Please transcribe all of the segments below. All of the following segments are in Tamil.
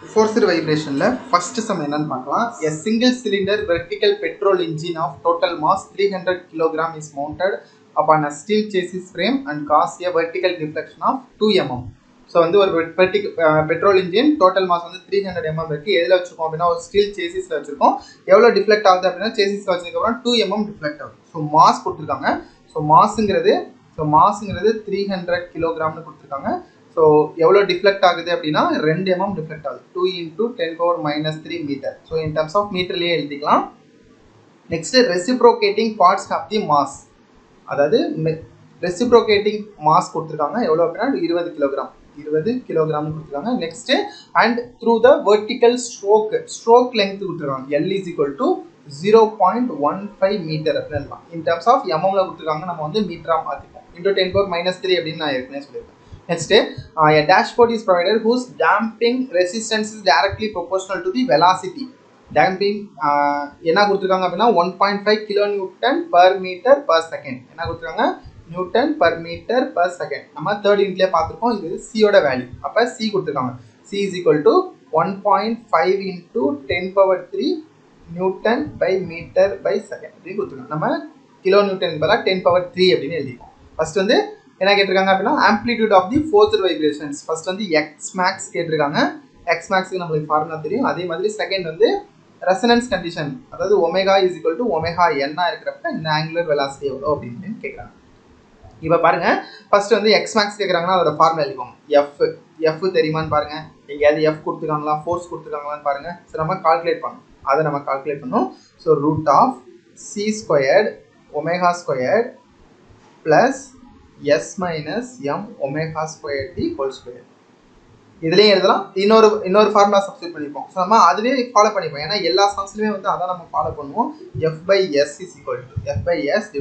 Forced vibration la first sum enna paakalam. A single cylinder vertical petrol engine of total mass 300 kg is mounted upon a steel chassis frame and cause a vertical deflection of 2 mm. So வந்து ஒரு பெட்ரோல் இன்ஜின் டோட்டல் மாஸ் வந்து 300 mm இருக்கு. எதில் வச்சிருக்கோம் அப்படின்னா ஒரு ஸ்டீல் சேசிஸில் வச்சிருக்கோம். எவ்வளோ டிஃப்ளெக்ட் ஆகுது அப்படின்னா சேசிஸில் வச்சதுக்கப்புறம் 2 mm டிஃப்ளெக்ட் ஆகுது. ஸோ மாஸ் கொடுத்துருக்காங்க. ஸோ மாஸுங்கிறது 300 கிலோகிராம்னு கொடுத்துருக்காங்க. ஸோ எவ்வளோ டிஃப்ளெக்ட் ஆகுது அப்படின்னா 2 mm டிஃப்ளெக்ட் ஆகுது. 2 × 10⁻³ metre. So in terms of மீட்டர்லேயே எழுதிக்கலாம். Next reciprocating parts of the mass, அதாவது ரெசிப்ரோகேட்டிங் மாஸ் கொடுத்துருக்காங்க. எவ்வளோ அப்படின்னா 20 கிலோகிராம் கொடுத்துருக்காங்க. Next and through the vertical stroke length கொடுத்துருக்காங்க. L = 0.15 மீட்டர் அப்படின்னு இன் டர்ம்ஸ் ஆஃப் எம்எம்ல கொடுத்துருக்காங்க. நம்ம வந்து மீட்டரா மாற்றிப்போம். × 10⁻³ அப்படின்னு நான் ஏற்கனவே சொல்லியிருக்கேன். Next, a dashport is provided whose damping resistance is directly proportional to the velocity. Damping என்ன கொடுத்துருக்காங்க அப்படின்னா 1.5 kN per meter per second. என்ன கொடுத்துருக்காங்க? Newton per meter per second. நம்ம தேர்ட் யூனிட்லேயே பார்த்துருக்கோம். இது சியோட வேல்யூ. அப்போ சி கொடுத்துருக்காங்க. C = 1.5 × 10⁻³ Newton by meter by second அப்படின்னு கொடுத்துருக்காங்க. நம்ம கிலோ நியூட்டன் பதிலாக 10⁻³ அப்படின்னு எழுதிக்கோம். ஃபர்ஸ்ட் வந்து என்ன கேட்டிருக்காங்க அப்படின்னா amplitude of the forced vibrations. First வந்து எக்ஸ் மேக்ஸ் கேட்டிருக்காங்க. எக்ஸ் மேக்ஸுக்கு நம்மளுக்கு ஃபார்முலா தெரியும். அதே மாதிரி செகண்ட் வந்து ரெசனன்ஸ் கண்டிஷன், அதாவது ஒமேகா = ωn இருக்கிறப்ப இந்த ஆங்குலர் வெலாசிட்டி எவ்வளோ அப்படின்னு கேட்குறாங்க. இப்போ பாருங்க, ஃபர்ஸ்ட் வந்து எக்ஸ் மேக்ஸ் கேட்குறாங்கன்னா அதோட ஃபார்முலா எழுதிக்கோங்க. எஃப் தெரியுமான்னு பாருங்க. எங்கேயாவது எஃப் கொடுத்துருக்காங்களா, ஃபோர்ஸ் கொடுத்துருக்காங்களான்னு பாருங்க. ஸோ நம்ம கால்குலேட் பண்ணணும். அதை நம்ம கால்குலேட் பண்ணணும். So √c² ω² plus s - m ω²t². இதுலேயும் எழுதலாம். இன்னொரு ஃபார்முலா சப்ஸ்டிட் பண்ணிப்போம். ஸோ நம்ம அதுவே ஃபாலோ பண்ணிப்போம். ஏன்னா எல்லா சம்ஸ்லையுமே வந்து அதான் நம்ம ஃபாலோ பண்ணுவோம். F/s = F/s /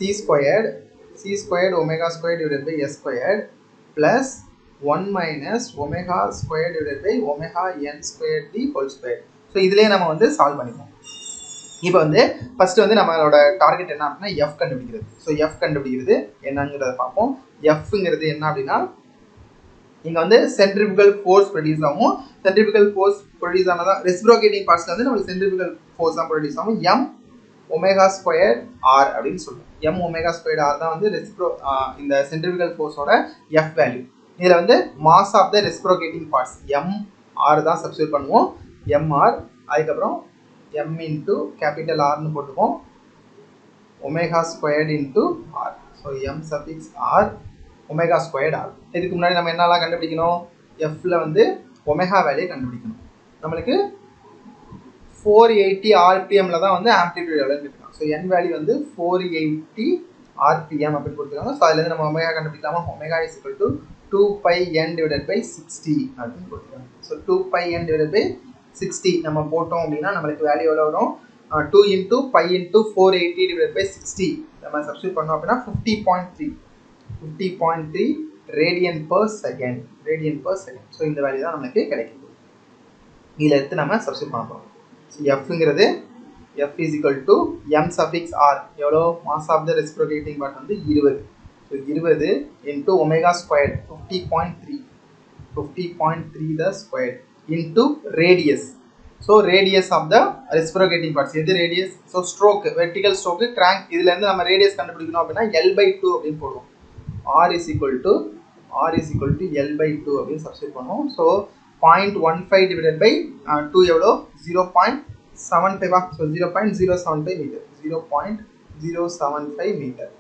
√c² ω² plus 1 - ω² ωn²t². So இதுலேயே நம்ம வந்து சால்வ் பண்ணிப்போம். இப்போ வந்து ஃபர்ஸ்ட் வந்து நம்மளோட டார்கெட் என்ன அப்படின்னா எஃப் கண்டுபிடிக்கிறது. ஸோ எஃப் கண்டுபிடிக்கிறது என்னங்கிறத பார்ப்போம். எஃப்ங்கிறது என்ன அப்படின்னா இங்கே வந்து சென்ட்ரிபிகல் ஃபோர்ஸ் ப்ரொடியூஸ் ஆகும். சென்ட்ரிபிகல் ஃபோர்ஸ் ப்ரொடியூஸ் ஆனதான் ரெசிப்ரோகேட்டிங் பார்ட்ஸ்ல வந்து நம்மளுக்கு சென்ட்ரிபிகல் ஃபோர்ஸ் தான் ப்ரொடியூஸ் ஆகும். m⁻²r அப்படின்னு சொல்லுவோம். m⁻²r தான் வந்து இந்த சென்ட்ரிபிகல் ஃபோர்ஸோட எஃப் வேல்யூ. இதில் வந்து mass of the reciprocating parts mr தான் சப்ஸ்டிட்யூட் பண்ணுவோம். mr அதுக்கப்புறம் m × கேபிட்டல் ஆர்னு போட்டுப்போம். ω² × r. So m⁻r ω²r. இதுக்கு முன்னாடி நம்ம என்னெல்லாம் கண்டுபிடிக்கணும்? எஃப்ல வந்து ஒமேகா வேல்யூ கண்டுபிடிக்கணும். நம்மளுக்கு 480 RPMல தான் வந்து ஆம்ப்ளிடியூட் எவ்வளோன்னு கேட்குறாங்க. ஸோ n வேல்யூ வந்து 480 RPM அப்படின்னு கொடுத்துருக்காங்க. ஸோ அதுலேருந்து நம்ம ஒமேகா கண்டுபிடிக்கலாமா? ஒமேகா = 2πn/60 அப்படின்னு கொடுத்துருக்காங்க. ஸோ 2πn/60 நம்ம போட்டோம் அப்படின்னா நம்மளுக்கு வேல்யூ எவ்வளோ வரும்? 2 × π × 480/60 நம்ம சப்ஸ்டிட்யூட் பண்ணோம் அப்படின்னா 50.3 ரேடியன் பர் செகண்ட். ஸோ இந்த வேல்யூ தான் நமக்கு கிடைக்கும். இதில் எடுத்து நம்ம சப்ஸ்டிட்யூட் பண்ண போகிறோம். ஸோ எஃப்ங்கிறது F = m⁻r எவ்வளோ? Mass of the reciprocating part வந்து 20. So 20 × ω² 50.3 the square into radius. So radius of the reciprocating parts எது radius? So stroke, vertical stroke, crank. இதுலேருந்து நம்ம ரேடியஸ் கண்டுபிடிக்கணும் அப்படின்னா L/2 அப்படின்னு போடுவோம். R = L/2 அப்படின்னு சப்ஸ்டிட்யூட் பண்ணுவோம். ஸோ 0.15/2 எவ்வளோ? 0.75. So 0.075 metre. 0.075 மீட்டர்.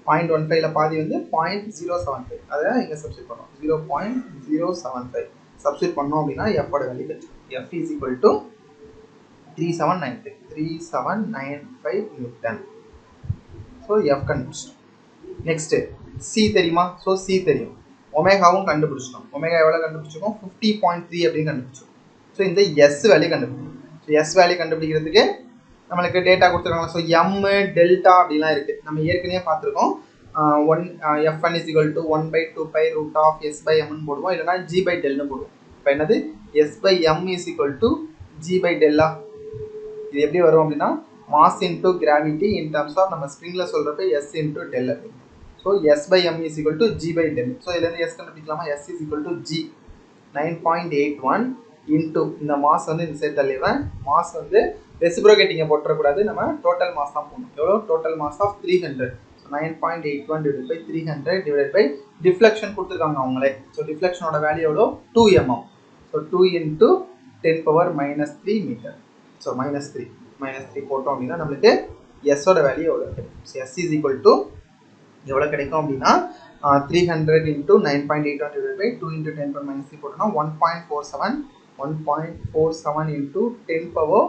0.15ல பாதி வந்து 0.075. அதை இங்கே சப்ஸ்டிட்யூட் பண்ணுவோம். 0.075 சப்ஸ்டிட்யூட் பண்ணோம் அப்படின்னா எஃபோட வேல்யூ கிடைக்கும். F = 3795 Newton. ஸோ எஃப் கண்டுபிடிச்சிட்டோம். நெக்ஸ்ட் சி தெரியுமா? ஸோ சி தெரியும். ஒமேகாவும் கண்டுபிடிச்சிட்டோம். ஒமேகா எவ்வளோ கண்டுபிடிச்சிருக்கோம்? 50.3 அப்படின்னு கண்டுபிடிச்சிருக்கோம். ஸோ இந்த எஸ் வேல்யூ கண்டுபிடிக்கணும். ஸோ எஸ் வேல்யூ கண்டுபிடிக்கிறதுக்கு நம்மளுக்கு டேட்டா கொடுத்துருக்காங்க. ஸோ எம் டெல்டா அப்படிலாம் இருக்குது. நம்ம ஏற்கனவே பார்த்துருக்கோம். Fn = 1/2π √s/m போடுவோம். இல்லைனா g/del போடுவோம். இப்போ என்னது? s/m = g/del. இது எப்படி வரும் அப்படின்னா mass into gravity in terms of நம்ம ஸ்ப்ரிங்கில் சொல்கிறப்ப s × del அப்படின்னு. So s/m = g/del. ஸோ இதுலேருந்து s கண்டுபிடிக்கலாமா? s = g 9.81 into இந்த மாஸ் வந்து இந்த சைடு தள்ளிடுவேன். மாஸ் வந்து ரெசிப்ரோகேட்டிங்கை போட்டுறக்கூடாது, நம்ம டோட்டல் மாஸ் தான் போடணும். எவ்வளோ? Total mass of 300. So 9.81 divided by 300 divided by deflection கொடுத்துருக்காங்க அவங்களே. ஸோ டிஃப்ளெக்ஷனோட வேல்யூ எவ்வளோ? 2 mm. So 2 into 10 power minus 3 meter. So -3 போட்டோம் அப்படின்னா நம்மளுக்கு எஸ்ஸோட வேல்யூ எவ்வளோ கிடைக்கும்? So S is equal to எவ்வளோ கிடைக்கும் அப்படின்னா 300 into 9.81 divided by 2 into 10 power minus 3 போட்டோம்னா 1.47 into 10 power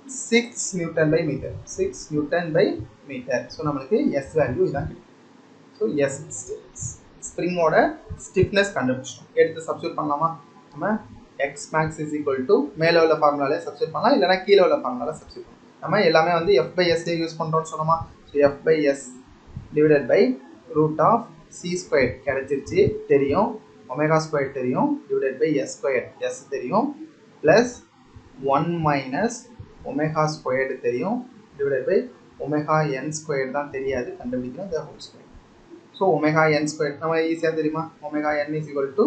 6 Newton by meter. 6 Newton by meter. So நம்மளுக்கு எஸ் வேல்யூ இதான் கிடைக்கும். ஸோ எஸ் ஸ்ப்ரிங்கோட ஸ்டிஃப்னஸ் கண்டுபிடிச்சிட்டோம். எடுத்து சப்ஸ்டியூட் பண்ணலாமா? நம்ம x max is equal to மேலே உள்ள ஃபார்முலாலே சப்ஸ்டியூட் பண்ணலாம், இல்லைனா கீழே உள்ள ஃபார்முலாவில் சப்ஸ்டியூட் பண்ணலாம். நம்ம எல்லாமே வந்து எஃப் பை எஸ்ஸே யூஸ் பண்ணுறோம்னு சொன்னோமா? So F by S divided by root of C square கிடைச்சிருச்சு, தெரியும். ஒமேகா ஸ்கொயர் தெரியும், divided by S square S தெரியும், ப்ளஸ் 1 மைனஸ் ஒமேகா ஸ்கொயர்டு தெரியும், divided by omega N square தான் தெரியாது, கண்டுபிடிக்கணும் இந்த whole square. So omega N square நம்ம ஈஸியாக தெரியுமா? Omega N is equal to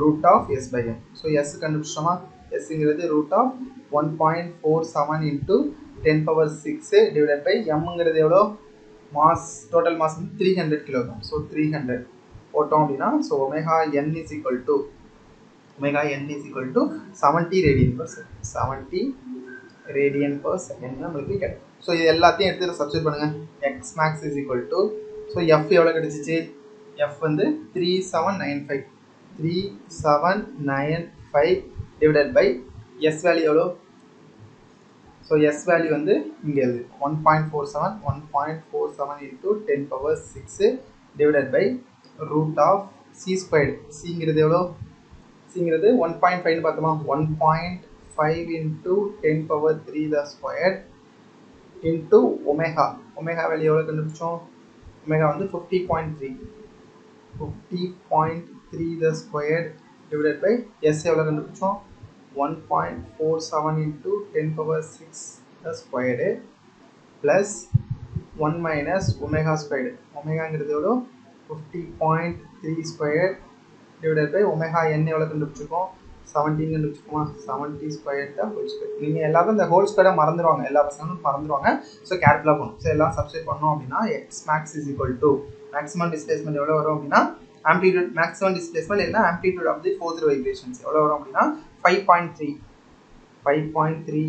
root of S by M. So S கண்டுபிடிச்சோமா? எஸ்ங்கிறது root of 1.47 into 10 power 6 divided by எம்ங்கிறது எவ்வளோ? மாஸ், டோட்டல் மாஸ் வந்து 300 கிலோகிராம். ஸோ 300 போட்டோம் அப்படின்னா so omega N is equal to 70 radian per second. 70 radian per second நம்மளுக்கு கிடைக்கும். ஸோ இது எல்லாத்தையும் எடுத்து சப்ஸ்டியூட் பண்ணுங்க. X max is equal to so F எவ்வளோ கிடைச்சிச்சு? எஃப் வந்து 3795 டிவைடட் பை எஸ் வேல்யூ எவ்வளோ? ஸோ எஸ் வேல்யூ வந்து இங்கே இருக்குது 1.47 into 10 power 6 divided by root of C squared. சிங்கிறது எவ்வளோ? சிங்கிறது 1.5 பார்த்தோமா? 1.5 into 10 power 3 the square into omega. Omega value எவ்வளோ கண்டுபிடிச்சோம்? ஒமேகா வந்து 50.3 the square divided by s எவ்வளோ கண்டுபிடிச்சோம்? 1.47 into 10 power 6 the square plus 1 minus omega squared. ஒமேகாங்கிறது எவ்வளோ? 50.3 square divided by omega n எவ்வளோ கண்டுபிடிச்சிருக்கோம்? 17 கண்டுபிடிச்சிருக்கோமா? 70 square the whole square. நீங்கள் எல்லாரும் இந்த ஹோல் ஸ்கொயரை மறந்துடுவாங்க, எல்லா பசங்களும் மறந்துடுவாங்க. ஸோ கேர்ஃபுல்லாக போகணும். ஸோ எல்லாம் சப்ஸ்டியூட் பண்ணோம் அப்படின்னா x max is equal to maximum displacement எவ்வளோ வரும் அப்படின்னா ஆம்ப்ளிடியூட் மேக்ஸிமம் டிஸ்பிளேஸ்மெண்ட் இல்லைனா amplitude of the forced vibrations எவ்வளோ வரும் அப்படின்னா 5.3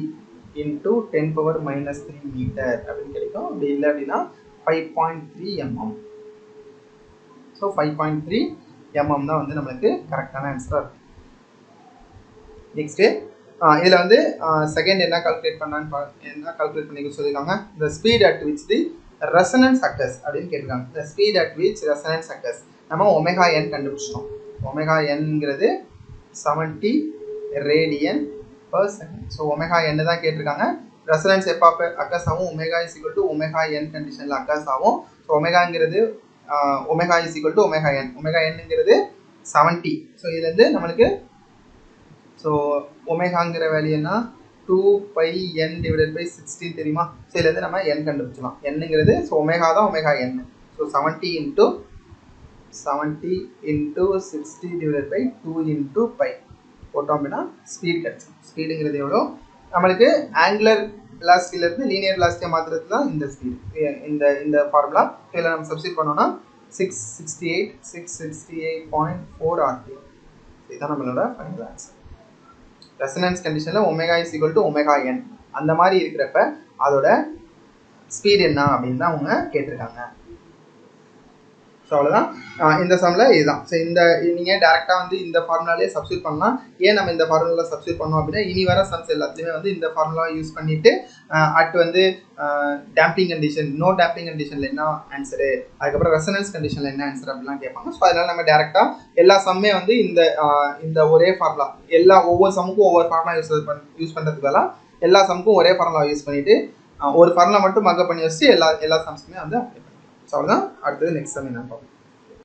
into 10 power minus 3 மீட்டர் அப்படின்னு கிடைக்கும். அப்படி இல்லை அப்படின்னா 5.3 mm. ஸோ 5.3 mm தான் வந்து நம்மளுக்கு கரெக்டான ஆன்சராக இருக்கும். நெக்ஸ்ட்டு இதில் வந்து செகண்ட் என்ன கால்குலேட் பண்ணி சொல்லியிருக்காங்க? the speed at which the resonance occurs அப்படின்னு கேட்டிருக்காங்க. the speed at which resonance occurs நம்ம ஒமேகா என் கண்டுபிடிச்சிட்டோம். ஒமேகா என்ங்கிறது 70 radian per second. So omega N தான் கேட்டிருக்காங்க. ரெசனன்ஸ் எப்போ அக்கர்ஸ் ஆகும்? Omega is equal to omega N கண்டிஷனில் அக்கர்ஸ் ஆகும். ஸோ ஒமேகாங்கிறது omega is equal to omega N. Omega என்னங்கிறது 70. ஸோ இதுலேருந்து நம்மளுக்கு ஸோ ஒமேகாங்கிற வேல்யூ என்ன? 2πn டிவைடட் பை 16 தெரியுமா? ஸோ இதுலேருந்து நம்ம என் கண்டுபிடிச்சலாம். என்னங்கிறது ஸோ ஒமேகா தான் omega N. So 70 into 60 divided by 2 into π போட்டோம் அப்படின்னா ஸ்பீட் கிடச்சிடும். ஸ்பீடுங்கிறது எவ்வளோ? நம்மளுக்கு ஆங்குலர் வெலாசிட்டியிலேருந்து லீனியர் வெலாசிட்டியை மாற்றுறது தான் இந்த ஸ்பீடு, இந்த ஃபார்முலா. இதில் நம்ம சப்ஸ்டிட் பண்ணோம்னா 668.4 RPM. இதுதான் நம்மளோட ஃபைனல் ஆன்சர். ரெசனன்ஸ் கண்டிஷனில் omega is equal to omega N அந்த மாதிரி இருக்கிறப்ப அதோட ஸ்பீடு என்ன அப்படின்னு தான் அவங்க கேட்டிருக்காங்க. ஸோ அவ்வளோதான் இந்த சம்மில் இதுதான். ஸோ இந்த நீங்கள் டேரெக்டாக வந்து இந்த ஃபார்முலாலே சப்ஸ்டியூட் பண்ணலாம். ஏன் நம்ம இந்த ஃபார்முலா சப்ஸ்டியூட் பண்ணோம் அப்படின்னா இனி வர சம்ஸ் எல்லாத்துலேயுமே வந்து இந்த ஃபார்முலா யூஸ் பண்ணிவிட்டு அட் வந்து டேம்பிங் கண்டிஷன், நோ டேம்பிங் கண்டிஷனில் என்ன ஆன்சரு, அதுக்கப்புறம் ரெசனன்ஸ் கண்டிஷனில் என்ன ஆன்சர் அப்படிலாம் கேட்பாங்க. ஸோ அதனால் நம்ம டேரெக்டாக எல்லா சம்மே வந்து இந்த ஒரே ஃபார்முலா ஒவ்வொரு சம்முக்கும் ஒவ்வொரு ஃபார்முலா யூஸ் பண்ணுறதுக்கு பதிலாக எல்லா சம்முக்கும் ஒரே ஃபார்முலா யூஸ் பண்ணிவிட்டு ஒரு ஃபார்முலா மட்டும் மக்கப் பண்ணி வச்சுட்டு எல்லா சம்ஸுமே வந்து அப்ளை பண்ணிக்கலாம். ஸோ அவ்வளோதான். அடுத்தது நெக்ஸ்ட் சம் என்ன பார்ப்போம்.